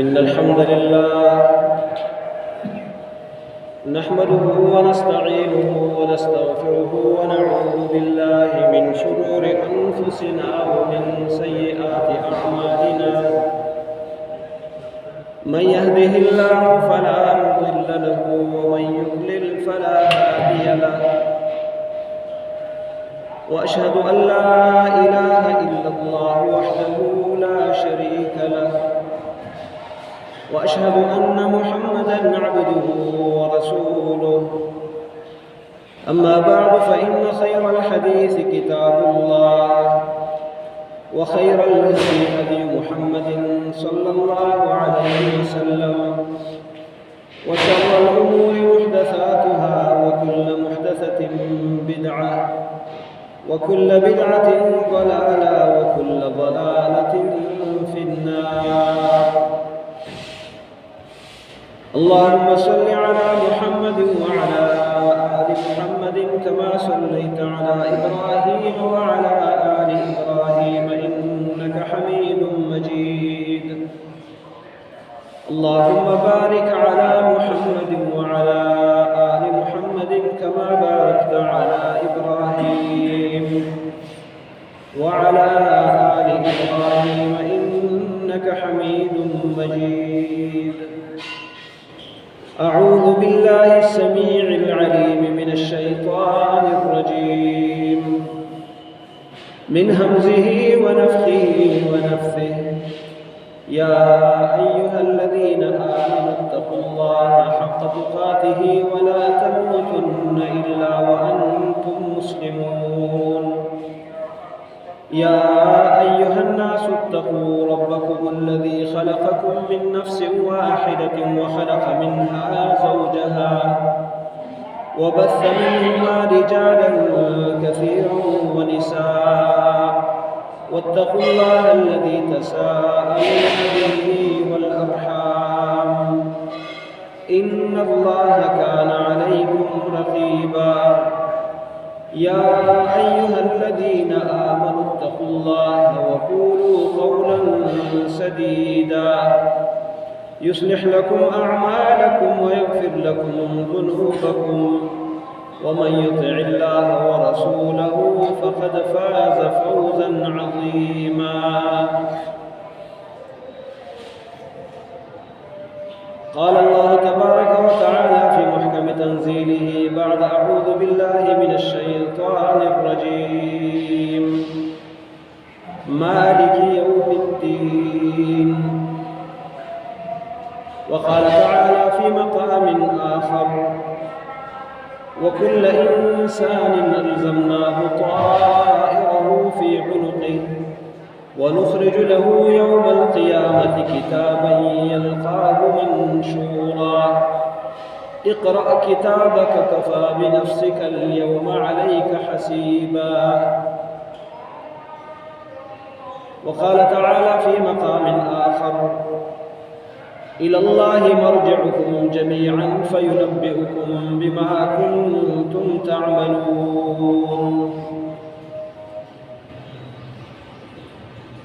إن الحمد لله نحمده ونستعينه ونستغفره ونعوذ بالله من شرور أنفسنا ومن سيئات أعمالنا. من يهده الله فلا مضل له ومن يضلل فلا هادي له. وأشهد أن لا إله إلا الله وحده لا شريك له، وأشهد أن محمدًا عبده ورسوله. أما بعد فإن خير الحديث كتاب الله، وخير الهدي هدي محمد صلى الله عليه وسلم، وشر الأمور محدثاتها، وكل محدثة بدعة، وكل بدعة ضلالة، وكل ضلالة في النار. اللهم صل على محمد وعلى آل محمد كما صليت على إبراهيم وعلى آل إبراهيم إنك حميد مجيد. اللهم بارك على محمد وعلى آل محمد كما باركت على إبراهيم وعلى آل إبراهيم إنك حميد مجيد. أعوذ بالله السميع العليم من الشيطان الرجيم، من همزه ونفخه ونفثه. يا أيها الذين آمنوا اتقوا الله حق تقاته ولا تموتن إلا وأنتم مسلمون. يا أيها الناس اتقوا ربكم الذي خلقكم من نفس واحدة وخلق منها زوجها، وبث منهما رجالا كثيرا ونساء. واتقوا الله الذي تساءلون به والأرحام، إن الله كان عليكم رقيبا. يا أيها الذين آمنوا اتقوا الله وقولوا قولا سديدا يصلح لكم أعمالكم ويغفر لكم ذنوبكم، ومن يطع الله ورسوله فقد فاز فوزا عظيما. قال الله تبارك وتعالى في محكم تنزيله بعد أعوذ بالله من الشيطان الرجيم: مالك يوم الدين. وقال تعالى في مقام آخر: وكل إنسان ألزمناه طائره في عنقه ونخرج له يوم القيامة كتابا يلقاه منشورا. اقرأ كتابك كفى بنفسك اليوم عليك حسيبا. وقال تعالى في مقام آخر: إلى الله مرجعكم جميعا فينبئكم بما كنتم تعملون.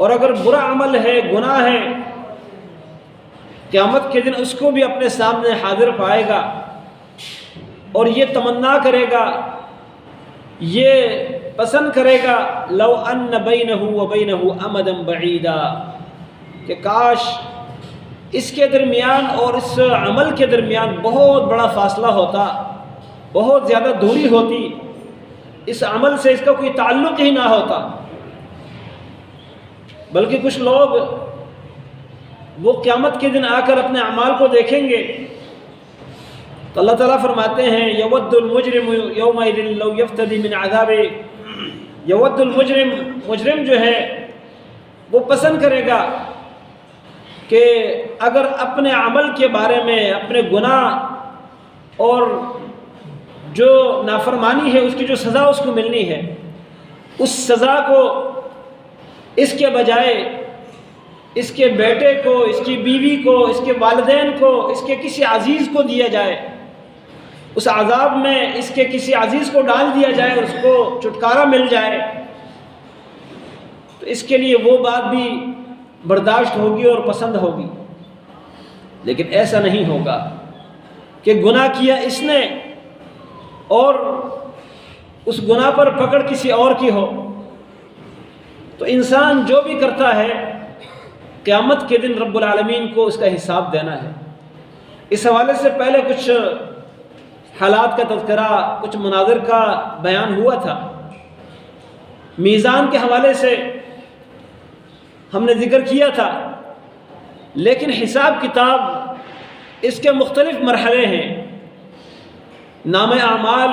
اور اگر برا عمل ہے، گناہ ہے، قیامت کے دن اس کو بھی اپنے سامنے حاضر پائے گا اور یہ تمنا کرے گا، یہ پسند کرے گا، لو ان بینہ و بینہ امدا بعیدا، کہ کاش اس کے درمیان اور اس عمل کے درمیان بہت بڑا فاصلہ ہوتا، بہت زیادہ دوری ہوتی، اس عمل سے اس کا کوئی تعلق ہی نہ ہوتا۔ بلکہ کچھ لوگ وہ قیامت کے دن آ کر اپنے اعمال کو دیکھیں گے تو اللہ تعالیٰ فرماتے ہیں یود المجرم یومئذ لو یفتدی من عذاب، یود المجرم، مجرم جو ہے وہ پسند کرے گا کہ اگر اپنے عمل کے بارے میں، اپنے گناہ اور جو نافرمانی ہے اس کی جو سزا اس کو ملنی ہے، اس سزا کو اس کے بجائے اس کے بیٹے کو، اس کی بیوی کو، اس کے والدین کو، اس کے کسی عزیز کو دیا جائے، اس عذاب میں اس کے کسی عزیز کو ڈال دیا جائے، اس کو چھٹکارا مل جائے، تو اس کے لیے وہ بات بھی برداشت ہوگی اور پسند ہوگی۔ لیکن ایسا نہیں ہوگا کہ گناہ کیا اس نے اور اس گناہ پر پکڑ کسی اور کی ہو۔ تو انسان جو بھی کرتا ہے قیامت کے دن رب العالمین کو اس کا حساب دینا ہے۔ اس حوالے سے پہلے کچھ حالات کا تذکرہ، کچھ مناظر کا بیان ہوا تھا۔ میزان کے حوالے سے ہم نے ذکر کیا تھا، لیکن حساب کتاب اس کے مختلف مرحلے ہیں۔ نام اعمال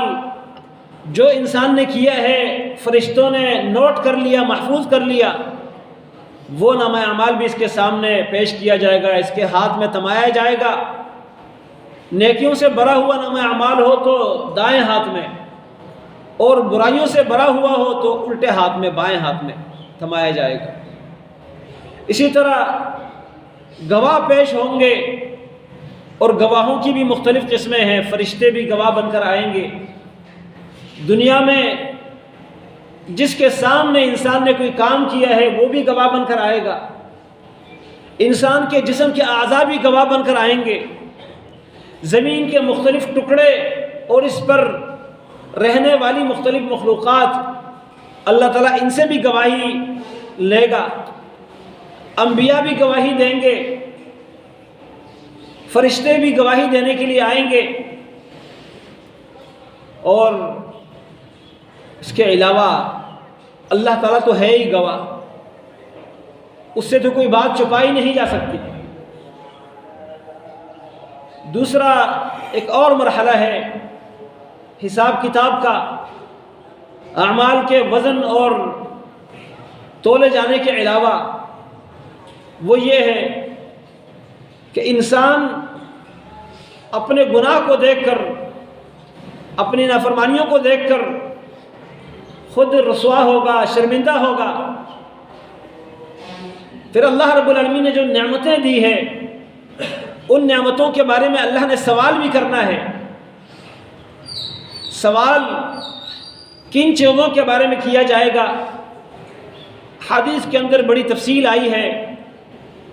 جو انسان نے کیا ہے فرشتوں نے نوٹ کر لیا، محفوظ کر لیا، وہ نام اعمال بھی اس کے سامنے پیش کیا جائے گا، اس کے ہاتھ میں تھمایا جائے گا۔ نیکیوں سے بھرا ہوا نام اعمال ہو تو دائیں ہاتھ میں، اور برائیوں سے بھرا ہوا ہو تو الٹے ہاتھ میں، بائیں ہاتھ میں تھمایا جائے گا۔ اسی طرح گواہ پیش ہوں گے، اور گواہوں کی بھی مختلف قسمیں ہیں۔ فرشتے بھی گواہ بن کر آئیں گے۔ دنیا میں جس کے سامنے انسان نے کوئی کام کیا ہے وہ بھی گواہ بن کر آئے گا۔ انسان کے جسم کے اعضاء بھی گواہ بن کر آئیں گے۔ زمین کے مختلف ٹکڑے اور اس پر رہنے والی مختلف مخلوقات، اللہ تعالیٰ ان سے بھی گواہی لے گا۔ انبیاء بھی گواہی دیں گے، فرشتے بھی گواہی دینے کے لیے آئیں گے، اور اس کے علاوہ اللہ تعالیٰ تو ہے ہی گواہ، اس سے تو کوئی بات چھپائی نہیں جا سکتی۔ دوسرا ایک اور مرحلہ ہے حساب کتاب کا، اعمال کے وزن اور تولے جانے کے علاوہ، وہ یہ ہے کہ انسان اپنے گناہ کو دیکھ کر، اپنی نافرمانیوں کو دیکھ کر خود رسوا ہوگا، شرمندہ ہوگا۔ پھر اللہ رب العالمین نے جو نعمتیں دی ہیں ان نعمتوں کے بارے میں اللہ نے سوال بھی کرنا ہے۔ سوال کن چیزوں کے بارے میں کیا جائے گا؟ حدیث کے اندر بڑی تفصیل آئی ہے۔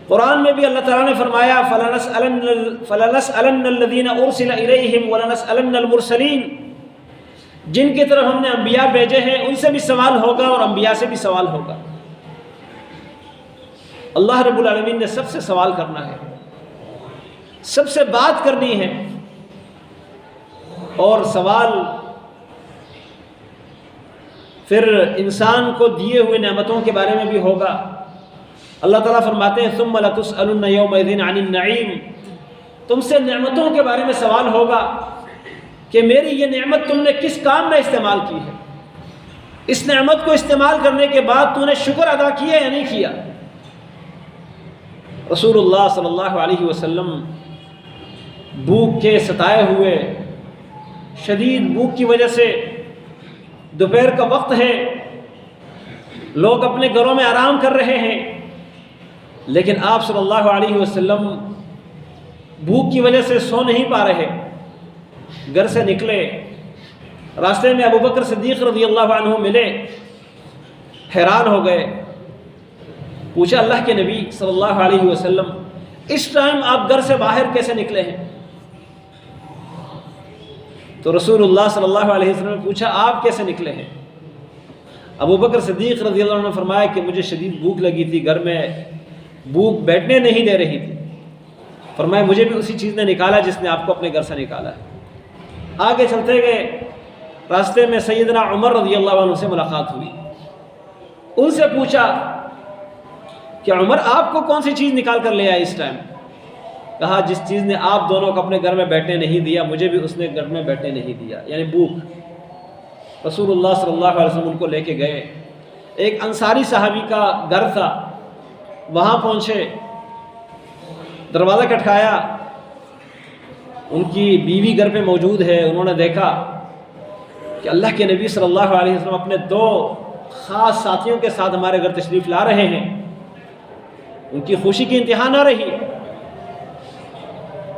قرآن میں بھی اللہ تعالیٰ نے فرمایا فَلَنَسْأَلَنَّ الَّذِينَ أُرْسِلَ إِلَيْهِمْ وَلَنَسْأَلَنَّ الْمُرْسَلِينَ، جن کی طرف ہم نے انبیاء بھیجے ہیں ان سے بھی سوال ہوگا اور انبیاء سے بھی سوال ہوگا۔ اللہ رب العالمین نے سب سے سوال کرنا ہے، سب سے بات کرنی ہے، اور سوال پھر انسان کو دیے ہوئے نعمتوں کے بارے میں بھی ہوگا۔ اللہ تعالیٰ فرماتے ہیں ثُمَّ لَتُسْأَلُنَّ يَوْمَئِذٍ عَنِ النَّعِيمِ، تم سے نعمتوں کے بارے میں سوال ہوگا کہ میری یہ نعمت تم نے کس کام میں استعمال کی ہے، اس نعمت کو استعمال کرنے کے بعد تو نے شکر ادا کیا یا نہیں کیا۔ رسول اللہ صلی اللہ علیہ وسلم بھوک کے ستائے ہوئے، شدید بھوک کی وجہ سے دوپہر کا وقت ہے، لوگ اپنے گھروں میں آرام کر رہے ہیں، لیکن آپ صلی اللہ علیہ وسلم بھوک کی وجہ سے سو نہیں پا رہے۔ گھر سے نکلے، راستے میں ابو بکر صدیق رضی اللہ عنہ ملے، حیران ہو گئے، پوچھا اللہ کے نبی صلی اللہ علیہ وسلم اس ٹائم آپ گھر سے باہر کیسے نکلے ہیں؟ تو رسول اللہ صلی اللہ علیہ وسلم نے پوچھا آپ کیسے نکلے ہیں؟ ابو بکر صدیق رضی اللہ عنہ نے فرمایا کہ مجھے شدید بھوک لگی تھی، گھر میں بھوک بیٹھنے نہیں دے رہی تھی، فرمایا مجھے بھی اسی چیز نے نکالا جس نے آپ کو اپنے گھر سے نکالا ہے۔ آگے چلتے گئے، راستے میں سیدنا عمر رضی اللہ عنہ سے ملاقات ہوئی، ان سے پوچھا کہ عمر آپ کو کون سی چیز نکال کر لے آئے اس ٹائم؟ کہا جس چیز نے آپ دونوں کو اپنے گھر میں بیٹھنے نہیں دیا مجھے بھی اس نے گھر میں بیٹھنے نہیں دیا، یعنی بھوک۔ رسول اللہ صلی اللہ علیہ وسلم ان کو لے کے گئے، ایک انصاری صحابی کا گھر تھا، وہاں پہنچے، دروازہ کھٹکایا، ان کی بیوی گھر پہ موجود ہے، انہوں نے دیکھا کہ اللہ کے نبی صلی اللہ علیہ وسلم اپنے دو خاص ساتھیوں کے ساتھ ہمارے گھر تشریف لا رہے ہیں۔ ان کی خوشی کی انتہا نہ رہی۔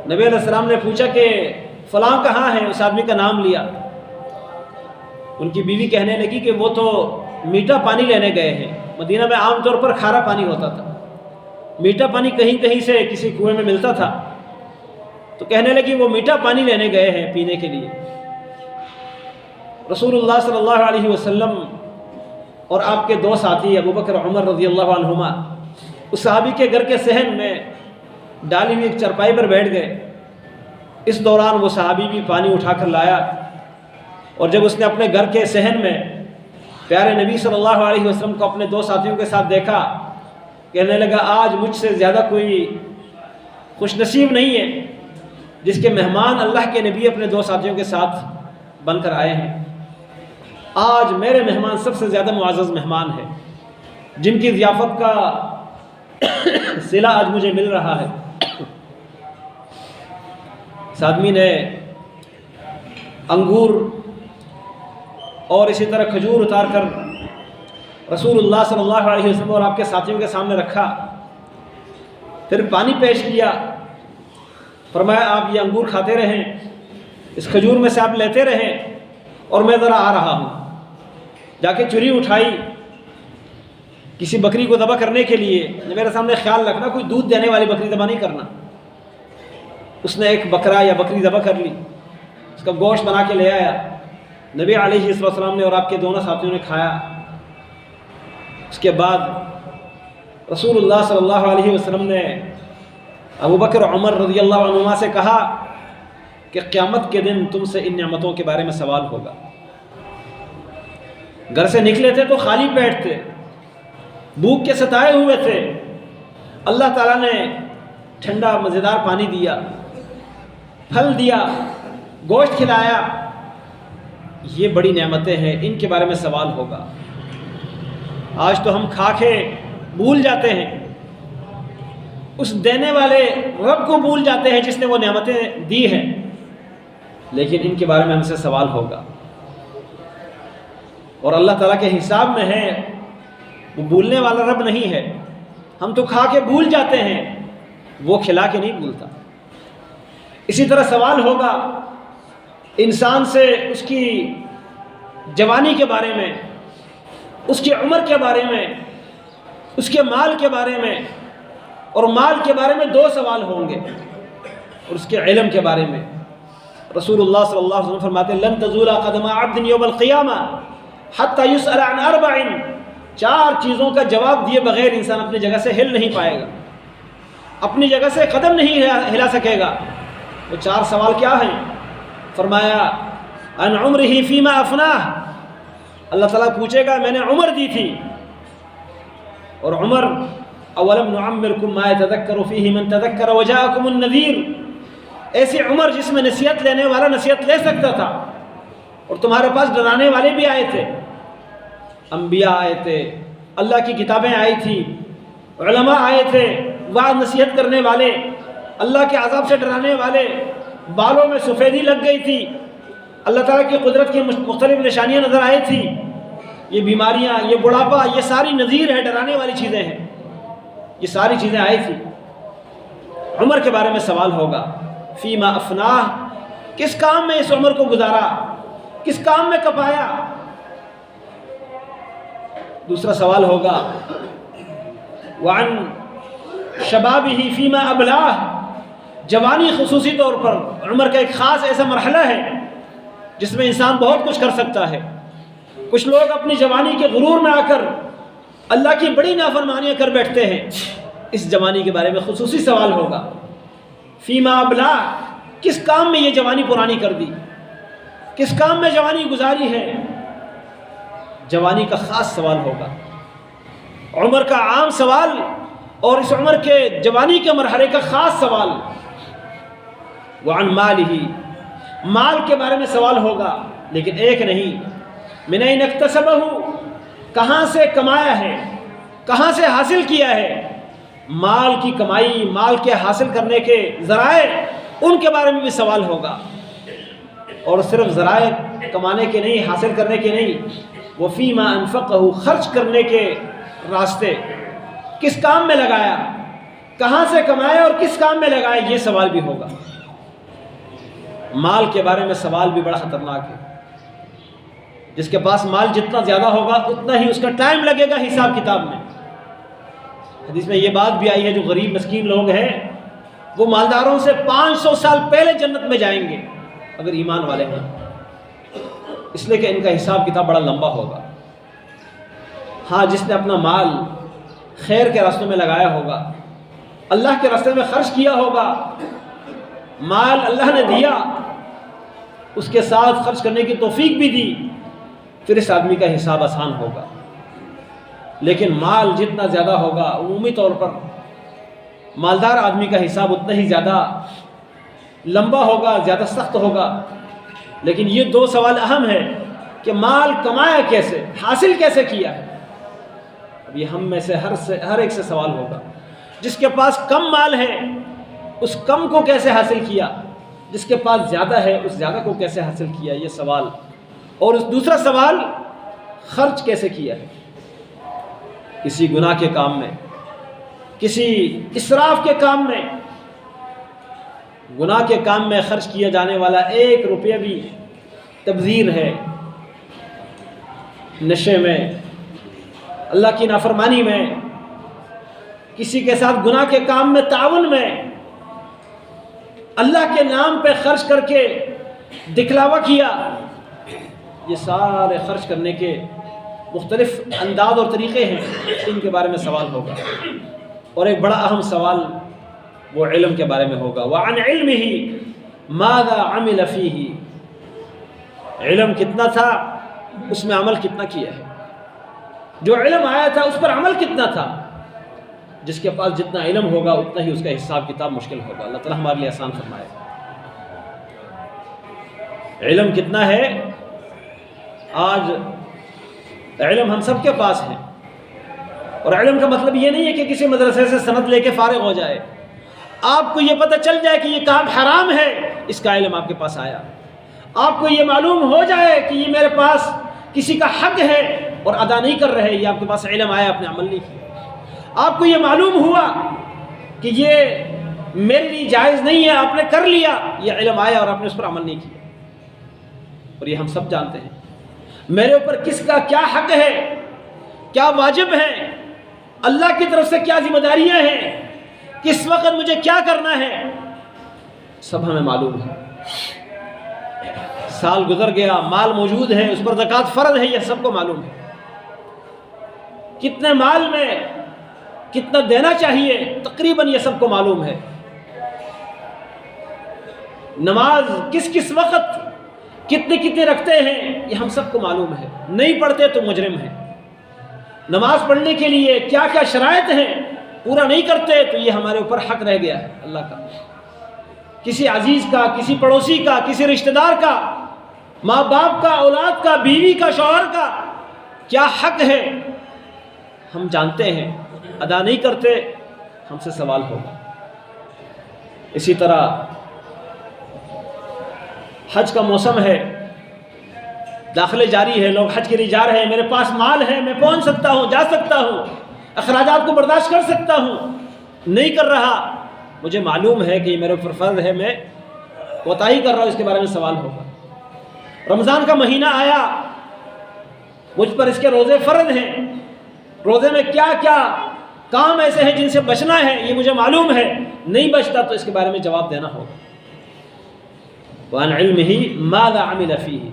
نبی علیہ السلام نے پوچھا کہ فلاں کہاں ہے؟ اس آدمی کا نام لیا۔ ان کی بیوی کہنے لگی کہ وہ تو میٹھا پانی لینے گئے ہیں، مدینہ میں عام طور پر کھارا پانی ہوتا تھا، میٹھا پانی کہیں کہیں سے کسی کنویں میں ملتا تھا، تو کہنے لگی وہ میٹھا پانی لینے گئے ہیں پینے کے لیے۔ رسول اللہ صلی اللہ علیہ وسلم اور آپ کے دو ساتھی ابو بکر عمر رضی اللہ عنہما اس صحابی کے گھر کے صحن میں ڈالی ہوئی ایک چرپائی پر بیٹھ گئے۔ اس دوران وہ صحابی بھی پانی اٹھا کر لایا، اور جب اس نے اپنے گھر کے صحن میں پیارے نبی صلی اللہ علیہ وسلم کو اپنے دو ساتھیوں کے ساتھ دیکھا، کہنے لگا آج مجھ سے زیادہ کوئی خوش نصیب نہیں ہے جس کے مہمان اللہ کے نبی اپنے دو ساتھیوں کے ساتھ بن کر آئے ہیں۔ آج میرے مہمان سب سے زیادہ معزز مہمان ہے، جن کی ضیافت کا صلہ آج مجھے مل رہا ہے۔ اس آدمی نے انگور اور اسی طرح کھجور اتار کر رسول اللہ صلی اللہ علیہ وسلم اور آپ کے ساتھیوں کے سامنے رکھا، پھر پانی پیش کیا، فرمایا آپ یہ انگور کھاتے رہیں، اس کھجور میں سے آپ لیتے رہیں، اور میں ذرا آ رہا ہوں۔ جا کے چری اٹھائی کسی بکری کو ذبح کرنے کے لیے، میرے سامنے خیال رکھنا کوئی دودھ دینے والی بکری ذبح نہیں کرنا۔ اس نے ایک بکرا یا بکری ذبح کر لی، اس کا گوشت بنا کے لے آیا، نبی علیہ السلام نے اور آپ کے دونوں ساتھیوں نے کھایا۔ اس کے بعد رسول اللہ صلی اللہ علیہ وسلم نے ابو بکر عمر رضی اللہ عنہما سے کہا کہ قیامت کے دن تم سے ان نعمتوں کے بارے میں سوال ہوگا۔ گھر سے نکلے تھے تو خالی پیٹ تھے، بھوک کے ستائے ہوئے تھے، اللہ تعالیٰ نے ٹھنڈا مزیدار پانی دیا، پھل دیا، گوشت کھلایا، یہ بڑی نعمتیں ہیں، ان کے بارے میں سوال ہوگا۔ آج تو ہم کھا کے بھول جاتے ہیں، اس دینے والے رب کو بھول جاتے ہیں جس نے وہ نعمتیں دی ہیں، لیکن ان کے بارے میں ہم سے سوال ہوگا، اور اللہ تعالیٰ کے حساب میں ہے، وہ بھولنے والا رب نہیں ہے۔ ہم تو کھا کے بھول جاتے ہیں، وہ کھلا کے نہیں بھولتا۔ اسی طرح سوال ہوگا انسان سے اس کی جوانی کے بارے میں، اس کی عمر کے بارے میں، اس کے مال کے بارے میں، اور مال کے بارے میں دو سوال ہوں گے، اور اس کے علم کے بارے میں۔ رسول اللہ صلی اللہ علیہ وسلم فرماتے ہیں لن تزول قدم عبد یوم القیامہ حتی یسأل عن 4، 4 چیزوں کا جواب دیے بغیر انسان اپنی جگہ سے ہل نہیں پائے گا، اپنی جگہ سے قدم نہیں ہلا سکے گا۔ وہ 4 سوال کیا ہیں؟ فرمایا عن عمرہ فیما افناہ، اللہ تعالیٰ پوچھے گا میں نے عمر دی تھی، اور عمر اولم نعمرکم ما یتذکر فیہ من تذکر وجاءکم النذیر، ایسی عمر جس میں نصیحت لینے والا نصیحت لے سکتا تھا، اور تمہارے پاس ڈرانے والے بھی آئے تھے، انبیاء آئے تھے، اللہ کی کتابیں آئی تھی، علماء آئے تھے، وعظ نصیحت کرنے والے، اللہ کے عذاب سے ڈرانے والے، بالوں میں سفیدی لگ گئی تھی، اللہ تعالیٰ کی قدرت کی مختلف نشانیاں نظر آئی تھی، یہ بیماریاں، یہ بڑھاپا، یہ ساری نذیر ہے، ڈرانے والی چیزیں ہیں، یہ ساری چیزیں آئی تھی۔ عمر کے بارے میں سوال ہوگا، فیما افناہ، کس کام میں اس عمر کو گزارا، کس کام میں کپایا۔ دوسرا سوال ہوگا وعن شبابہ فیما ابلاہ، جوانی خصوصی طور پر عمر کا ایک خاص ایسا مرحلہ ہے جس میں انسان بہت کچھ کر سکتا ہے۔ کچھ لوگ اپنی جوانی کے غرور میں آ کر اللہ کی بڑی نافرمانیاں کر بیٹھتے ہیں، اس جوانی کے بارے میں خصوصی سوال ہوگا۔ فیما ابلاہ، کس کام میں یہ جوانی پرانی کر دی، کس کام میں جوانی گزاری ہے، جوانی کا خاص سوال ہوگا۔ عمر کا عام سوال اور اس عمر کے جوانی کے مرحلے کا خاص سوال۔ وعن مالہ، مال کے بارے میں سوال ہوگا، لیکن ایک نہیں۔ من این اکتسبہ، کہاں سے کمایا ہے، کہاں سے حاصل کیا ہے۔ مال کی کمائی، مال کے حاصل کرنے کے ذرائع، ان کے بارے میں بھی سوال ہوگا۔ اور صرف ذرائع کمانے کے نہیں، حاصل کرنے کے نہیں، وفیما انفقہ، خرچ کرنے کے راستے، کس کام میں لگایا، کہاں سے کمایا اور کس کام میں لگایا، یہ سوال بھی ہوگا۔ مال کے بارے میں سوال بھی بڑا خطرناک ہے۔ جس کے پاس مال جتنا زیادہ ہوگا اتنا ہی اس کا ٹائم لگے گا حساب کتاب میں۔ حدیث میں یہ بات بھی آئی ہے، جو غریب مسکین لوگ ہیں وہ مالداروں سے 500 سال پہلے جنت میں جائیں گے اگر ایمان والے ہیں، اس لیے کہ ان کا حساب کتاب بڑا لمبا ہوگا۔ ہاں، جس نے اپنا مال خیر کے راستوں میں لگایا ہوگا، اللہ کے راستے میں خرچ کیا ہوگا، مال اللہ نے دیا، اس کے ساتھ خرچ کرنے کی توفیق بھی دی، پھر اس آدمی کا حساب آسان ہوگا۔ لیکن مال جتنا زیادہ ہوگا، عمومی طور پر مالدار آدمی کا حساب اتنا ہی زیادہ لمبا ہوگا، زیادہ سخت ہوگا۔ لیکن یہ دو سوال اہم ہے کہ مال کمایا کیسے، حاصل کیسے کیا ہے۔ اب یہ ہم میں سے ہر ایک سے سوال ہوگا۔ جس کے پاس کم مال ہے اس کم کو کیسے حاصل کیا، جس کے پاس زیادہ ہے اس زیادہ کو کیسے حاصل کیا، یہ سوال۔ اور اس دوسرا سوال، خرچ کیسے کیا ہے۔ کسی گناہ کے کام میں، کسی اسراف کے کام میں، گناہ کے کام میں خرچ کیا جانے والا 1 روپیہ بھی تبذیر ہے۔ نشے میں، اللہ کی نافرمانی میں، کسی کے ساتھ گناہ کے کام میں تعاون میں، اللہ کے نام پہ خرچ کر کے دکھلاوا کیا، یہ سارے خرچ کرنے کے مختلف انداز اور طریقے ہیں، ان کے بارے میں سوال ہوگا۔ اور ایک بڑا اہم سوال وہ علم کے بارے میں ہوگا۔ وعن علمہ ماذا عمل فیہ، علم کتنا تھا، اس میں عمل کتنا کیا ہے۔ جو علم آیا تھا اس پر عمل کتنا تھا۔ جس کے پاس جتنا علم ہوگا اتنا ہی اس کا حساب کتاب مشکل ہوگا۔ اللہ تعالیٰ ہمارے لیے آسان فرمائے۔ علم کتنا ہے، آج علم ہم سب کے پاس ہے، اور علم کا مطلب یہ نہیں ہے کہ کسی مدرسے سے سند لے کے فارغ ہو جائے۔ آپ کو یہ پتہ چل جائے کہ یہ کام حرام ہے، اس کا علم آپ کے پاس آیا۔ آپ کو یہ معلوم ہو جائے کہ یہ میرے پاس کسی کا حق ہے اور ادا نہیں کر رہے، یہ آپ کے پاس علم آیا، آپ نے عمل نہیں کیا۔ آپ کو یہ معلوم ہوا کہ یہ میرے لیے جائز نہیں ہے، آپ نے کر لیا، یہ علم آیا اور آپ نے اس پر عمل نہیں کیا۔ اور یہ ہم سب جانتے ہیں میرے اوپر کس کا کیا حق ہے، کیا واجب ہے، اللہ کی طرف سے کیا ذمہ داریاں ہیں، کس وقت مجھے کیا کرنا ہے، سب ہمیں معلوم ہے۔ سال گزر گیا، مال موجود ہے، اس پر زکوٰۃ فرض ہے، یہ سب کو معلوم ہے۔ کتنے مال میں کتنا دینا چاہیے تقریباً یہ سب کو معلوم ہے۔ نماز کس کس وقت کتنے رکھتے ہیں یہ ہم سب کو معلوم ہے۔ نہیں پڑھتے تو مجرم ہیں۔ نماز پڑھنے کے لیے کیا کیا شرائط ہیں، پورا نہیں کرتے تو یہ ہمارے اوپر حق رہ گیا ہے اللہ کا۔ کسی عزیز کا، کسی پڑوسی کا، کسی رشتہ دار کا، ماں باپ کا، اولاد کا، بیوی کا، شوہر کا کیا حق ہے ہم جانتے ہیں، ادا نہیں کرتے ہم سے سوال ہوگا۔ اسی طرح حج کا موسم ہے، داخلے جاری ہے، لوگ حج کے لیے جا رہے ہیں، میرے پاس مال ہے، میں پہنچ سکتا ہوں، جا سکتا ہوں، اخراجات کو برداشت کر سکتا ہوں، نہیں کر رہا، مجھے معلوم ہے کہ یہ میرے اوپر فرض ہے، میں کوتاہی کر رہا ہوں، اس کے بارے میں سوال ہوگا۔ رمضان کا مہینہ آیا، مجھ پر اس کے روزے فرض ہیں، روزے میں کیا کیا کام ایسے ہیں جن سے بچنا ہے، یہ مجھے معلوم ہے، نہیں بچتا تو اس کے بارے میں جواب دینا ہوگا۔ وَعَنْ عِلْمِهِ مَاذَا عَمِلَ فِيهِ،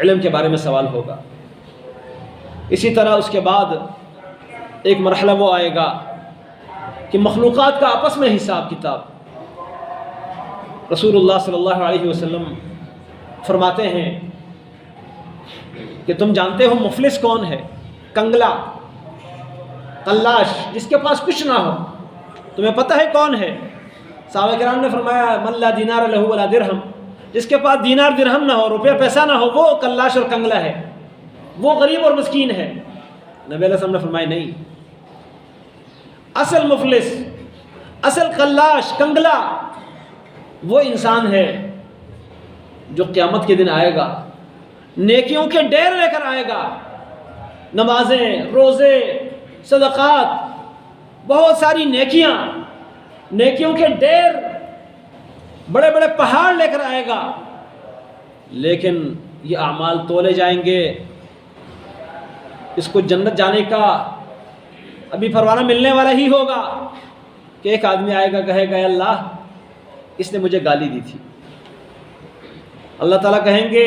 علم کے بارے میں سوال ہوگا۔ اسی طرح اس کے بعد ایک مرحلہ وہ آئے گا کہ مخلوقات کا آپس میں حساب کتاب۔ رسول اللہ صلی اللہ علیہ وسلم فرماتے ہیں کہ تم جانتے ہو مفلس کون ہے؟ کنگلا، قلاش، جس کے پاس کچھ نہ ہو، تمہیں پتہ ہے کون ہے؟ صحابہ کرام نے فرمایا من لا دینار لہ ولا درہم، جس کے پاس دینار درہم نہ ہو، روپے پیسہ نہ ہو، وہ قلاش اور کنگلا ہے، وہ غریب اور مسکین ہے۔ نبی علیہ السلام نے فرمایا نہیں، اصل مفلس، اصل قلاش، کنگلا وہ انسان ہے جو قیامت کے دن آئے گا، نیکیوں کے ڈھیر لے کر آئے گا، نمازیں، روزے، صدقات، بہت ساری نیکیاں، نیکیوں کے ڈھیر، بڑے بڑے پہاڑ لے کر آئے گا، لیکن یہ اعمال تولے جائیں گے، اس کو جنت جانے کا ابھی پروانہ ملنے والا ہی ہوگا کہ ایک آدمی آئے گا، کہے گا اے اللہ اس نے مجھے گالی دی تھی۔ اللہ تعالیٰ کہیں گے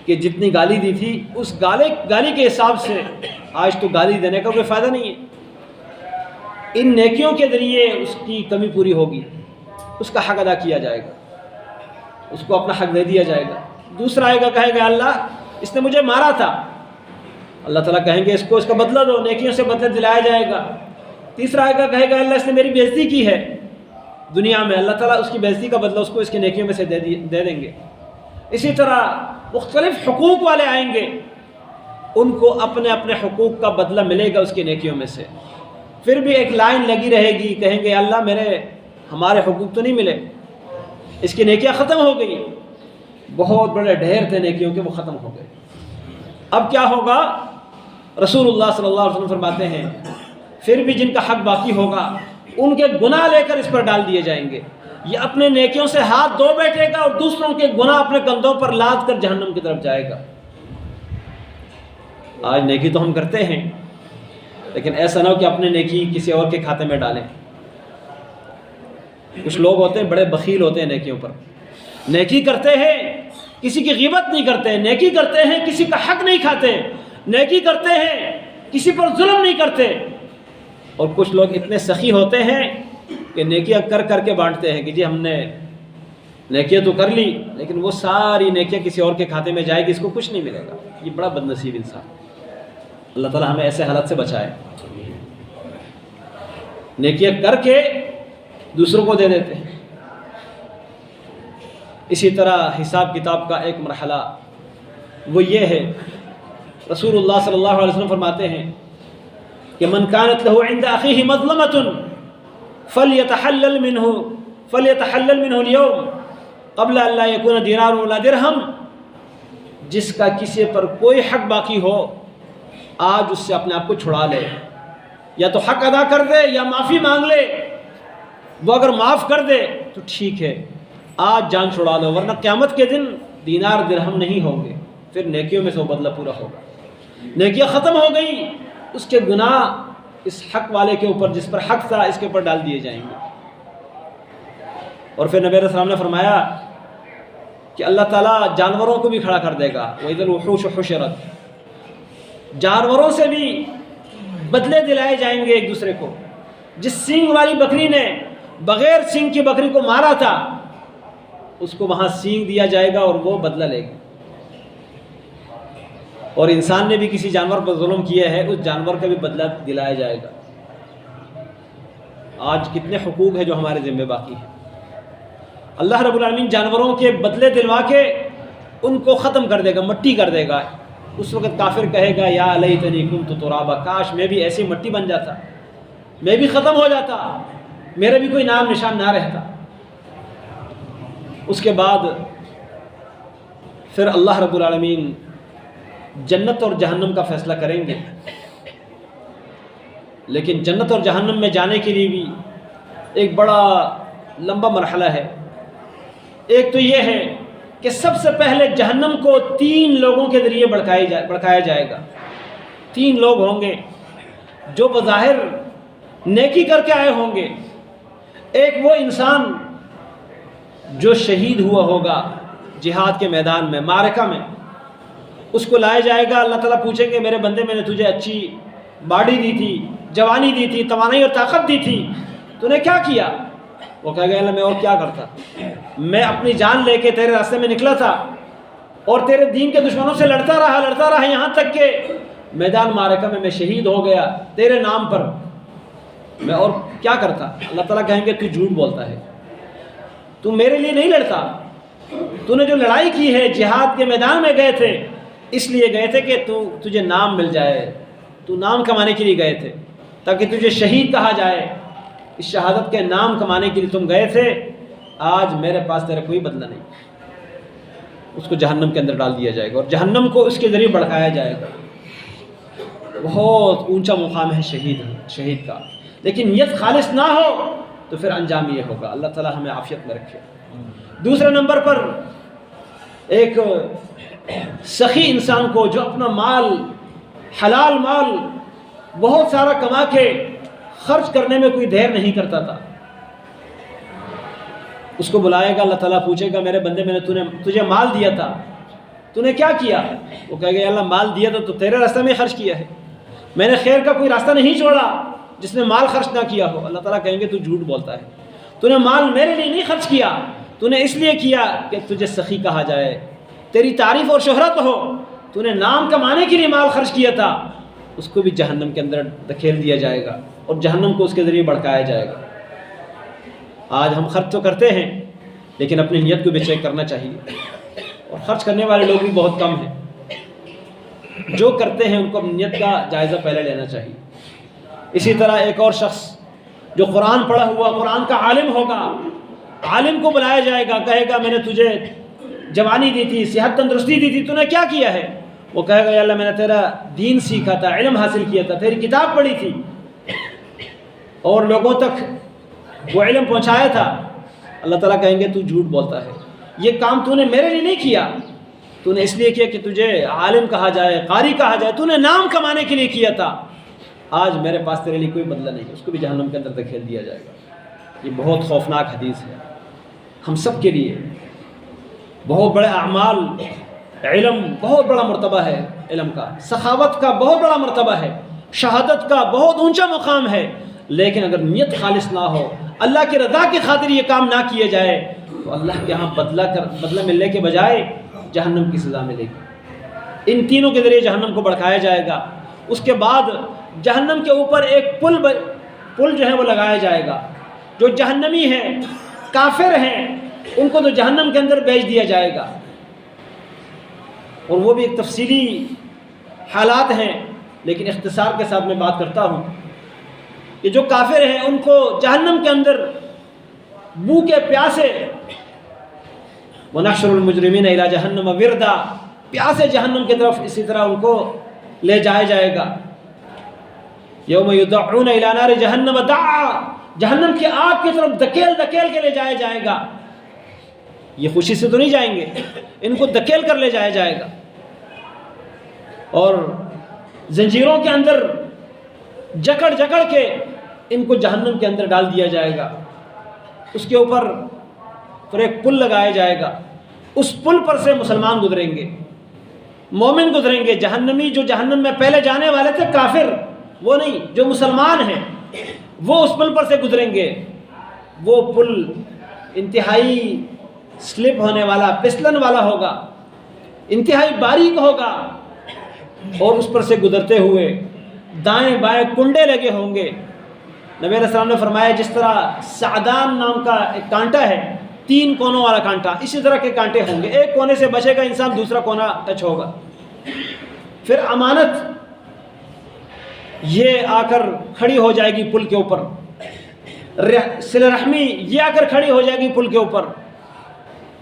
کہ جتنی گالی دی تھی اس گالی کے حساب سے آج تو گالی دینے کا کوئی فائدہ نہیں ہے، ان نیکیوں کے ذریعے اس کی کمی پوری ہوگی، اس کا حق ادا کیا جائے گا، اس کو اپنا حق دے دیا جائے گا۔ دوسرا آئے گا، کہے گا اللہ اس نے مجھے مارا تھا، اللہ تعالیٰ کہیں گے اس کو اس کا بدلہ دو، نیکیوں سے بدلہ دلایا جائے گا۔ تیسرا آئے گا، کہے گا اللہ اس نے میری بےعزتی کی ہے دنیا میں، اللہ تعالیٰ اس کی بےعزتی کا بدلہ اس کو اس کی نیکیوں میں سے دے دیں گے۔ اسی طرح مختلف حقوق والے آئیں گے، ان کو اپنے اپنے حقوق کا بدلہ ملے گا اس کی نیکیوں میں سے۔ پھر بھی ایک لائن لگی رہے گی، کہیں گے اللہ ہمارے حقوق تو نہیں ملے، اس کی نیکیاں ختم ہو گئی، بہت بڑے ڈھیر تھے نیکیوں کے، وہ ختم ہو گئے۔ اب کیا ہوگا؟ رسول اللہ صلی اللہ علیہ وسلم فرماتے ہیں پھر بھی جن کا حق باقی ہوگا ان کے گناہ لے کر اس پر ڈال دیے جائیں گے، یہ اپنے نیکیوں سے ہاتھ دھو بیٹھے گا اور دوسروں کے گناہ اپنے کندھوں پر لاد کر جہنم کی طرف جائے گا۔ آج نیکی تو ہم کرتے ہیں، لیکن ایسا نہ ہو کہ اپنے نیکی کسی اور کے کھاتے میں ڈالیں۔ کچھ لوگ ہوتے ہیں بڑے بخیل ہوتے ہیں نیکیوں پر، نیکی کرتے ہیں کسی کی غیبت نہیں کرتے، نیکی کرتے ہیں کسی کا حق نہیں کھاتے، نیکی کرتے ہیں کسی پر ظلم نہیں کرتے، اور کچھ لوگ اتنے سخی ہوتے ہیں کہ نیکیاں کر کر کے بانٹتے ہیں کہ جی ہم نے نیکیاں تو کر لی، لیکن وہ ساری نیکیاں کسی اور کے کھاتے میں جائے گی، اس کو کچھ نہیں ملے گا۔ یہ بڑا بد نصیب انسان، اللہ تعالیٰ ہمیں ایسے حالت سے بچائے۔ نیکیاں کر کے دوسروں کو دے دیتے ہیں۔ اسی طرح حساب کتاب کا ایک مرحلہ وہ یہ ہے، رسول اللہ صلی اللہ علیہ وسلم فرماتے ہیں کہ من كانت له عند اخيه مظلمة فليتحلل منه اليوم قبل ان لا يكون دینار ولا درہم، جس کا کسی پر کوئی حق باقی ہو آج اس سے اپنے آپ کو چھڑا لے، یا تو حق ادا کر دے یا معافی مانگ لے، وہ اگر معاف کر دے تو ٹھیک ہے، آج جان چھڑا لو، ورنہ قیامت کے دن دینار درہم نہیں ہوں گے، پھر نیکیوں میں سے وہ بدلہ پورا ہوگا۔ نیکیاں ختم ہو گئی، اس کے گناہ اس حق والے کے اوپر، جس پر حق تھا، اس کے اوپر ڈال دیے جائیں گے۔ اور پھر نبی علیہ السلام نے فرمایا کہ اللہ تعالیٰ جانوروں کو بھی کھڑا کر دے گا، وَإِذَا الْوُحُوشُ حُشِرَتْ، جانوروں سے بھی بدلے دلائے جائیں گے ایک دوسرے کو۔ جس سینگ والی بکری نے بغیر سینگ کی بکری کو مارا تھا، اس کو وہاں سینگ دیا جائے گا اور وہ بدلہ لے گا۔ اور انسان نے بھی کسی جانور پر ظلم کیا ہے، اس جانور کا بھی بدلہ دلایا جائے گا۔ آج کتنے حقوق ہیں جو ہمارے ذمہ باقی ہیں۔ اللہ رب العالمین جانوروں کے بدلے دلوا کے ان کو ختم کر دے گا، مٹی کر دے گا۔ اس وقت کافر کہے گا یا لیتنی کنت ترابا، کاش میں بھی ایسی مٹی بن جاتا، میں بھی ختم ہو جاتا، میرا بھی کوئی نام نشان نہ رہتا۔ اس کے بعد پھر اللہ رب العالمین جنت اور جہنم کا فیصلہ کریں گے، لیکن جنت اور جہنم میں جانے کے لیے بھی ایک بڑا لمبا مرحلہ ہے۔ ایک تو یہ ہے کہ سب سے پہلے جہنم کو 3 لوگوں کے ذریعے بھڑکایا جائے گا۔ 3 لوگ ہوں گے، جو بظاہر نیکی کر کے آئے ہوں گے، ایک وہ انسان جو شہید ہوا ہوگا جہاد کے میدان میں، معرکہ میں، اس کو لایا جائے گا، اللہ تعالیٰ پوچھیں گے میرے بندے میں نے تجھے اچھی باڈی دی تھی، جوانی دی تھی، توانائی اور طاقت دی تھی، تو نے کیا کیا؟ وہ کہے گا اللہ میں اور کیا کرتا، میں اپنی جان لے کے تیرے راستے میں نکلا تھا اور تیرے دین کے دشمنوں سے لڑتا رہا یہاں تک کہ میدان معرکہ میں شہید ہو گیا تیرے نام پر، میں اور کیا کرتا؟ اللہ تعالیٰ کہیں گے تو جھوٹ بولتا ہے، تو میرے لیے نہیں لڑتا، تو نے جو لڑائی کی ہے جہاد کے میدان میں گئے تھے، اس لیے گئے تھے کہ تجھے نام مل جائے، تو نام کمانے کے لیے گئے تھے تاکہ تجھے شہید کہا جائے، اس شہادت کے نام کمانے کے لیے تم گئے تھے، آج میرے پاس تیرا کوئی بدلہ نہیں۔ اس کو جہنم کے اندر ڈال دیا جائے گا اور جہنم کو اس کے ذریعے بھڑکایا جائے گا۔ بہت اونچا مقام ہے شہید کا، لیکن نیت خالص نہ ہو تو پھر انجام یہ ہوگا۔ اللہ تعالیٰ ہمیں عافیت میں رکھے۔ دوسرے نمبر پر ایک سخی انسان کو جو اپنا مال، حلال مال بہت سارا کما کے خرچ کرنے میں کوئی دیر نہیں کرتا تھا، اس کو بلائے گا، اللہ تعالیٰ پوچھے گا میرے بندے میں نے تجھے مال دیا تھا، تو نے کیا کیا؟ وہ کہے گا اللہ مال دیا تو تیرے راستہ میں خرچ کیا ہے، میں نے خیر کا کوئی راستہ نہیں چھوڑا جس نے مال خرچ نہ کیا ہو۔ اللہ تعالیٰ کہیں گے تو جھوٹ بولتا ہے، تو نے مال میرے لیے نہیں خرچ کیا، تو نے اس لیے کیا کہ تجھے سخی کہا جائے، تیری تعریف اور شہرت ہو، تو نے نام کمانے کے لیے مال خرچ کیا تھا، اس کو بھی جہنم کے اندر دھکیل دیا جائے گا اور جہنم کو اس کے ذریعے بھڑکایا جائے گا۔ آج ہم خرچ تو کرتے ہیں لیکن اپنی نیت کو بھی چیک کرنا چاہیے، اور خرچ کرنے والے لوگ بھی بہت کم ہیں، جو کرتے ہیں ان کو اپنی نیت کا جائزہ پہلے لینا چاہیے۔ اسی طرح ایک اور شخص جو قرآن پڑھا ہوا، قرآن کا عالم ہوگا، عالم کو بلایا جائے گا، کہے گا میں نے تجھے جوانی دی تھی، صحت تندرستی دی تھی، تو نے کیا کیا ہے؟ وہ کہے گا یا اللہ میں نے تیرا دین سیکھا تھا، علم حاصل کیا تھا، تیری کتاب پڑھی تھی اور لوگوں تک وہ علم پہنچایا تھا۔ اللہ تعالیٰ کہیں گے تو جھوٹ بولتا ہے، یہ کام تو نے میرے لیے نہیں کیا، تو نے اس لیے کیا کہ تجھے عالم کہا جائے، قاری کہا جائے، تو نے نام کمانے کے لیے کیا تھا، آج میرے پاس تیرے لیے کوئی بدلہ نہیں، اس کو بھی جہنم کے اندر دھکیل دیا جائے گا۔ یہ بہت خوفناک حدیث ہے ہم سب کے لیے۔ بہت بڑے اعمال، علم بہت بڑا مرتبہ ہے، علم کا، سخاوت کا بہت بڑا مرتبہ ہے، شہادت کا بہت اونچا مقام ہے، لیکن اگر نیت خالص نہ ہو، اللہ کی رضا کی خاطر یہ کام نہ کیے جائے تو اللہ کے ہاں بدلہ ملنے کے بجائے جہنم کی سزا ملے گی۔ ان تینوں کے ذریعے جہنم کو بھڑکایا جائے گا۔ اس کے بعد جہنم کے اوپر ایک پل جو ہے وہ لگایا جائے گا، جو جہنمی ہیں، کافر ہیں، ان کو تو جہنم کے اندر بھیج دیا جائے گا، اور وہ بھی ایک تفصیلی حالات ہیں، لیکن اختصار کے ساتھ میں بات کرتا ہوں کہ جو کافر ہیں ان کو جہنم کے اندر بھوکے پیاسے، وَنَحْشُرُ الْمُجْرِمِينَ إِلَى جَهَنَّمَ وِرْدًا، پیاسے جہنم کی طرف اسی طرح ان کو لے جایا جائے گا۔ يَوْمَ يُدَعُّونَ إِلَى نَارِ جَهَنَّمَ دَعًّا، جہنم کی آگ کی طرف دھکیل کے لے جایا جائے گا۔ یہ خوشی سے تو نہیں جائیں گے، ان کو دھکیل کر لے جایا جائے گا اور زنجیروں کے اندر جکڑ کے ان کو جہنم کے اندر ڈال دیا جائے گا۔ اس کے اوپر پھر ایک پل لگایا جائے گا، اس پل پر سے مسلمان گزریں گے، مومن گزریں گے۔ جہنمی جو جہنم میں پہلے جانے والے تھے کافر، وہ نہیں، جو مسلمان ہیں وہ اس پل پر سے گزریں گے۔ وہ پل انتہائی سلپ ہونے والا، پھسلن والا ہوگا، انتہائی باریک ہوگا، اور اس پر سے گزرتے ہوئے دائیں بائیں کنڈے لگے ہوں گے۔ نبی علیہ السلام نے فرمایا جس طرح سعدان نام کا ایک کانٹا ہے، 3 کونوں والا کانٹا، اسی طرح کے کانٹے ہوں گے، ایک کونے سے بچے گا انسان، دوسرا کونا ٹچ ہوگا۔ پھر امانت یہ آ کر کھڑی ہو جائے گی پل کے اوپر، صلہ رحمی یہ آ کر کھڑی ہو جائے گی پل کے اوپر،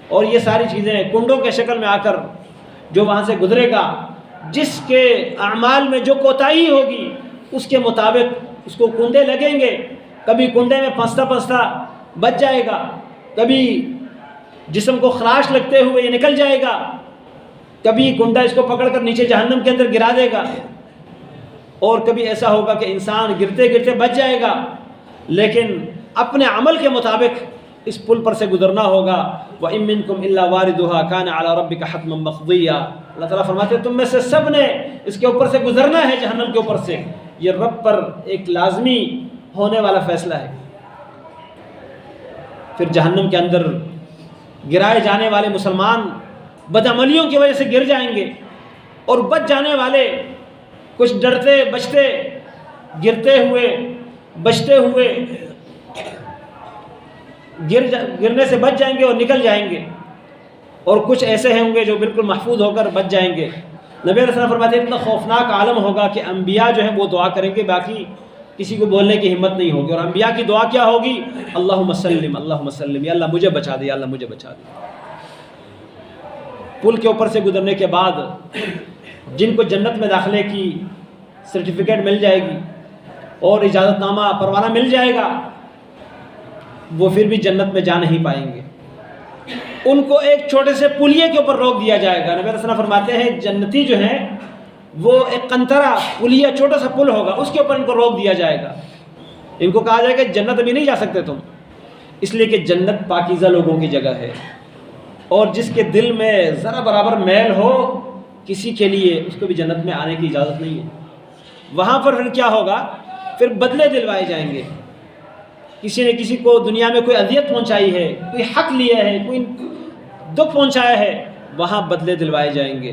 اور یہ ساری چیزیں کنڈوں کے شکل میں آ کر جو وہاں سے گزرے گا، جس کے اعمال میں جو کوتاہی ہوگی اس کے مطابق اس کو کنڈے لگیں گے۔ کبھی کنڈے میں پھنستا بچ جائے گا، کبھی جسم کو خراش لگتے ہوئے یہ نکل جائے گا، کبھی کنڈا اس کو پکڑ کر نیچے جہنم کے اندر گرا دے گا۔ اور کبھی ایسا ہوگا کہ انسان گرتے گرتے بچ جائے گا، لیکن اپنے عمل کے مطابق اس پل پر سے گزرنا ہوگا۔ وَإِن مِّنكُمْ إِلَّا وَارِدُهَا كَانَ عَلَى رَبِّكَ حَتْمًا مَّقْضِيًّا۔ اللہ تعالیٰ فرماتے ہیں تم میں سے سب نے اس کے اوپر سے گزرنا ہے، جہنم کے اوپر سے، یہ رب پر ایک لازمی ہونے والا فیصلہ ہے۔ پھر جہنم کے اندر گرائے جانے والے مسلمان بدعملیوں کی وجہ سے گر جائیں گے، اور بچ جانے والے کچھ ڈرتے بچتے، گرتے ہوئے بچتے ہوئے گرنے سے بچ جائیں گے اور نکل جائیں گے، اور کچھ ایسے ہوں گے جو بالکل محفوظ ہو کر بچ جائیں گے۔ نبی علیہ السلام فرماتے ہیں اتنا خوفناک عالم ہوگا کہ انبیاء جو ہیں وہ دعا کریں گے، باقی کسی کو بولنے کی ہمت نہیں ہوگی، اور انبیاء کی دعا کیا ہوگی؟ اللہم سلم اللہم سلم، یا اللہ مجھے بچا دے، یا اللہ مجھے بچا دے۔ پل کے اوپر سے گزرنے کے بعد جن کو جنت میں داخلے کی سرٹیفکیٹ مل جائے گی اور اجازت نامہ پروانہ مل جائے گا، وہ پھر بھی جنت میں جا نہیں پائیں گے۔ ان کو ایک چھوٹے سے پلیے کے اوپر روک دیا جائے گا۔ نبی علیہ السلام فرماتے ہیں جنتی جو ہیں وہ ایک قنطرہ پلیہ، چھوٹا سا پل ہوگا، اس کے اوپر ان کو روک دیا جائے گا۔ ان کو کہا جائے گا جنت ابھی نہیں جا سکتے تم، اس لیے کہ جنت پاکیزہ لوگوں کی جگہ ہے، اور جس کے دل میں ذرا برابر میل ہو کسی کے لیے، اس کو بھی جنت میں آنے کی اجازت نہیں ہے۔ وہاں پر پھر کیا ہوگا؟ پھر بدلے دلوائے جائیں گے۔ کسی نے کسی کو دنیا میں کوئی اذیت پہنچائی ہے، کوئی حق لیا ہے، کوئی دکھ پہنچایا ہے، وہاں بدلے دلوائے جائیں گے۔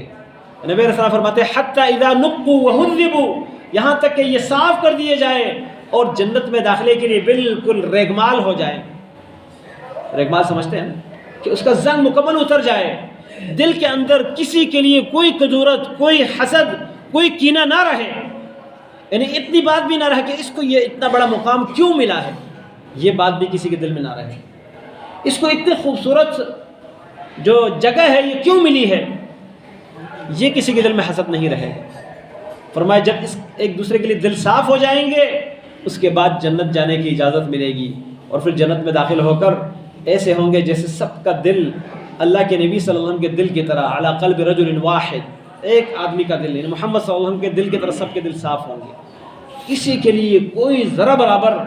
نبی علیہ السلام فرماتے ہیں حتی اذا نقوا وہذبوا، یہاں تک کہ یہ صاف کر دیے جائیں اور جنت میں داخلے کے لیے بالکل ریگمال ہو جائیں۔ ریگمال سمجھتے ہیں کہ اس کا زنگ مکمل اتر جائے، دل کے اندر کسی کے لیے کوئی کدورت، کوئی حسد، کوئی کینہ نہ رہے، یعنی اتنی بات بھی نہ رہے کہ اس کو یہ اتنا بڑا مقام کیوں ملا ہے، یہ بات بھی کسی کے دل میں نہ رہے، اس کو اتنی خوبصورت جو جگہ ہے یہ کیوں ملی ہے، یہ کسی کے دل میں حسد نہیں رہے۔ فرمایا جب اس ایک دوسرے کے لیے دل صاف ہو جائیں گے، اس کے بعد جنت جانے کی اجازت ملے گی، اور پھر جنت میں داخل ہو کر ایسے ہوں گے جیسے سب کا دل اللہ کے نبی صلی اللہ علیہ وسلم کے دل کی طرح، علی قلب رجل واحد، ایک آدمی کا دل، یعنی محمد صلی اللہ علیہ وسلم کے دل کی طرح سب کے دل صاف ہوں گے، کسی کے لیے کوئی ذرا برابر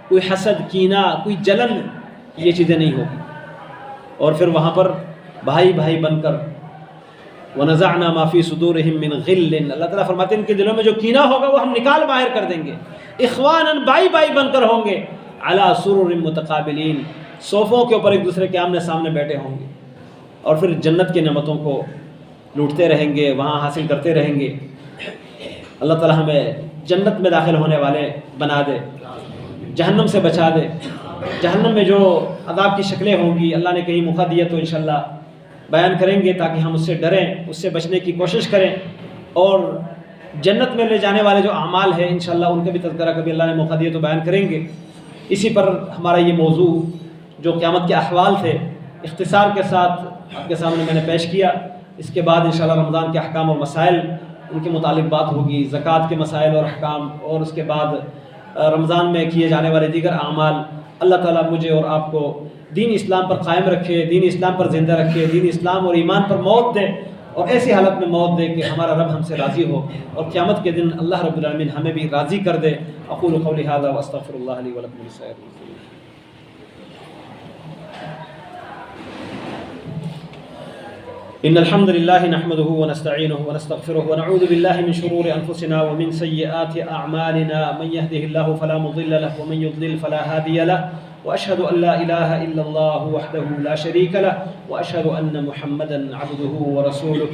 کوئی حسد، کینہ، کوئی جلن، یہ چیزیں نہیں ہوگی۔ اور پھر وہاں پر بھائی بھائی بن کر وَنَزَعْنَا مَا فِي صُدُورِهِم مِّن غِلٍّ، اللہ تعالیٰ فرماتے ہیں ان کے دلوں میں جو کینہ ہوگا وہ ہم نکال باہر کر دیں گے۔ اخواناً، بھائی بھائی بن کر ہوں گے، عَلَى سُرُرٍ مُتَقَابِلِينَ، صوفوں کے اوپر ایک دوسرے کے آمنے سامنے بیٹھے ہوں گے، اور پھر جنت کی نعمتوں کو لوٹتے رہیں گے، وہاں حاصل کرتے رہیں گے۔ اللہ تعالیٰ ہمیں جنت میں داخل ہونے والے بنا دے، جہنم سے بچا دے۔ جہنم میں جو عذاب کی شکلیں ہوں گی، اللہ نے کہیں موقع دیا تو انشاءاللہ بیان کریں گے تاکہ ہم اس سے ڈریں، اس سے بچنے کی کوشش کریں، اور جنت میں لے جانے والے جو اعمال ہیں انشاءاللہ ان کا بھی تذکرہ کبھی اللہ نے موقع دیا تو بیان کریں گے۔ اسی پر ہمارا یہ موضوع جو قیامت کے احوال تھے اختصار کے ساتھ آپ کے سامنے میں نے پیش کیا۔ اس کے بعد انشاءاللہ رمضان کے احکام اور مسائل، ان کے متعلق بات ہوگی، زکوٰۃ کے مسائل اور احکام، اور اس کے بعد رمضان میں کیے جانے والے دیگر اعمال۔ اللہ تعالیٰ مجھے اور آپ کو دین اسلام پر قائم رکھے، دین اسلام پر زندہ رکھے، دین اسلام اور ایمان پر موت دے، اور ایسی حالت میں موت دے کہ ہمارا رب ہم سے راضی ہو، اور قیامت کے دن اللہ رب العالمین ہمیں بھی راضی کر دے۔ اقول قولی ھذا واستغفر اللہ لی ولکم ولسائر المسلمین۔ ان الحمد لله نحمده ونستعينه ونستغفره ونعوذ بالله من شرور انفسنا ومن سيئات اعمالنا، من يهده الله فلا مضل له ومن يضلل فلا هادي له، واشهد ان لا اله الا الله وحده لا شريك له، واشهد ان محمدا عبده ورسوله۔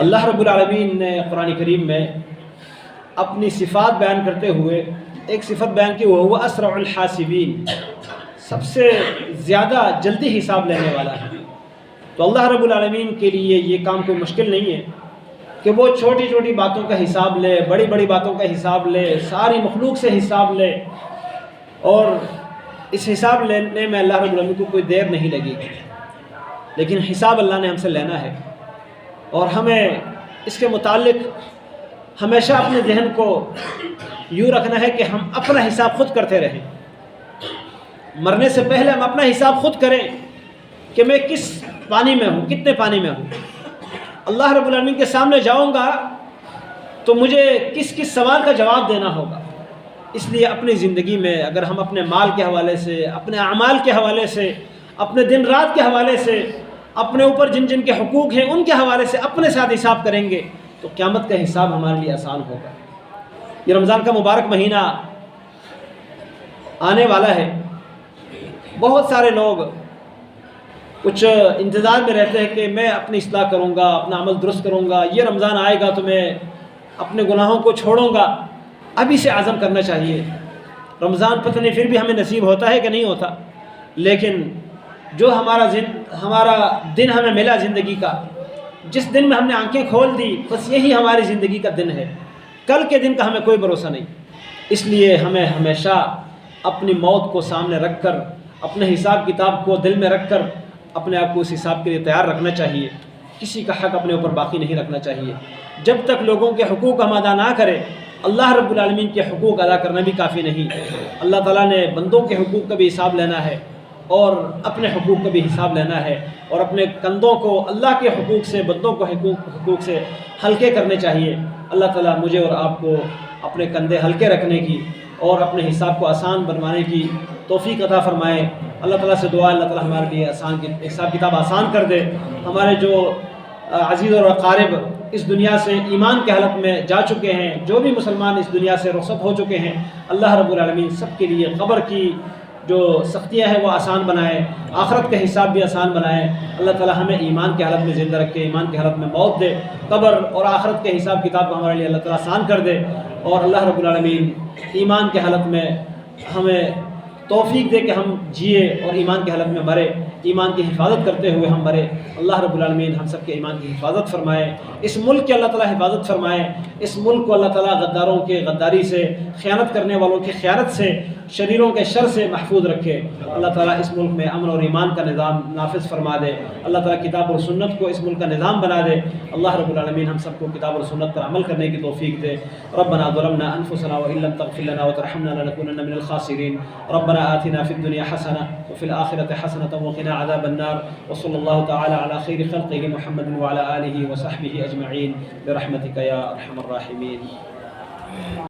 اللہ رب العالمین نے قرآن کریم میں اپنی صفات بیان کرتے ہوئے ایک صفت بیان کی، وہ اسرع الحاسبین، سب سے زیادہ جلدی حساب لینے والا ہے۔ تو اللہ رب العالمین کے لیے یہ کام کوئی مشکل نہیں ہے کہ وہ چھوٹی چھوٹی باتوں کا حساب لے، بڑی بڑی باتوں کا حساب لے، ساری مخلوق سے حساب لے، اور اس حساب لینے میں اللہ رب العالمین کو کوئی دیر نہیں لگے گی، لیکن حساب اللہ نے ہم سے لینا ہے، اور ہمیں اس کے متعلق ہمیشہ اپنے ذہن کو یوں رکھنا ہے کہ ہم اپنا حساب خود کرتے رہیں۔ مرنے سے پہلے ہم اپنا حساب خود کریں کہ میں کس پانی میں ہوں، کتنے پانی میں ہوں۔ اللہ رب العالمین کے سامنے جاؤں گا تو مجھے کس کس سوال کا جواب دینا ہوگا. اس لیے اپنی زندگی میں اگر ہم اپنے مال کے حوالے سے، اپنے اعمال کے حوالے سے، اپنے دن رات کے حوالے سے، اپنے اوپر جن جن کے حقوق ہیں ان کے حوالے سے اپنے ساتھ حساب کریں گے تو قیامت کا حساب ہمارے لیے آسان ہوگا. یہ رمضان کا مبارک مہینہ آنے والا ہے. بہت سارے لوگ کچھ انتظار میں رہتے ہیں کہ میں اپنی اصلاح کروں گا، اپنا عمل درست کروں گا، یہ رمضان آئے گا تو میں اپنے گناہوں کو چھوڑوں گا. ابھی سے عزم کرنا چاہیے. رمضان پتہ نہیں پھر بھی ہمیں نصیب ہوتا ہے کہ نہیں ہوتا، لیکن جو ہمارا دن ہمیں ملا زندگی کا، جس دن میں ہم نے آنکھیں کھول دی بس یہی ہماری زندگی کا دن ہے. کل کے دن کا ہمیں کوئی بھروسہ نہیں. اس لیے ہمیں ہمیشہ اپنی موت کو سامنے رکھ کر، اپنے حساب کتاب کو دل میں رکھ کر اپنے آپ کو اس حساب کے لیے تیار رکھنا چاہیے. کسی کا حق اپنے اوپر باقی نہیں رکھنا چاہیے. جب تک لوگوں کے حقوق ہم ادا نہ کریں، اللہ رب العالمین کے حقوق ادا کرنا بھی کافی نہیں. اللہ تعالیٰ نے بندوں کے حقوق کا بھی حساب لینا ہے اور اپنے حقوق کا بھی حساب لینا ہے، اور اپنے کندھوں کو اللہ کے حقوق سے، بندوں کو حقوق سے ہلکے کرنے چاہیے. اللہ تعالیٰ مجھے اور آپ کو اپنے کندھے ہلکے رکھنے کی اور اپنے حساب کو آسان بنوانے کی توفیق عطا فرمائے. اللہ تعالیٰ سے دعا اللہ تعالیٰ ہمارے لیے حساب کتاب آسان کر دے. ہمارے جو عزیز اور اقارب اس دنیا سے ایمان کے حالت میں جا چکے ہیں، جو بھی مسلمان اس دنیا سے رخصت ہو چکے ہیں، اللہ رب العالمین سب کے لیے قبر کی جو سختیاں ہیں وہ آسان بنائے، آخرت کا حساب بھی آسان بنائے. اللہ تعالیٰ ہمیں ایمان کے حالت میں زندہ رکھے، ایمان کے حالت میں موت دے. قبر اور آخرت کے حساب کتاب کو ہمارے لیے اللہ تعالیٰ آسان کر دے، اور اللہ رب العالمین ایمان کے حالت میں ہمیں توفیق دے کہ ہم جیے اور ایمان کی حالت میں مرے، ایمان کی حفاظت کرتے ہوئے ہم مرے. اللہ رب العالمین ہم سب کے ایمان کی حفاظت فرمائے. اس ملک کی اللہ تعالیٰ حفاظت فرمائے. اس ملک کو اللہ تعالیٰ غداروں کے غداری سے، خیانت کرنے والوں کی خیانت سے، شریروں کے شر سے محفوظ رکھے. اللہ تعالیٰ اس ملک میں امن اور ایمان کا نظام نافذ فرما دے. اللہ تعالیٰ کتاب اور سنت کو اس ملک کا نظام بنا دے. اللہ رب العالمین ہم سب کو کتاب اور سنت پر عمل کرنے کی توفیق دے. ربنا ظلمنا انفسنا وان لم تغفر لنا وترحمنا لنكونن من الخاسرين. ربنا آتنا في الدنيا حسنة وفي الآخرة حسنة وقنا عذاب النار. وصلى الله تعالى على خير خلقه محمد وعلى آله وصحبه أجمعين برحمتك يا أرحم الراحمين.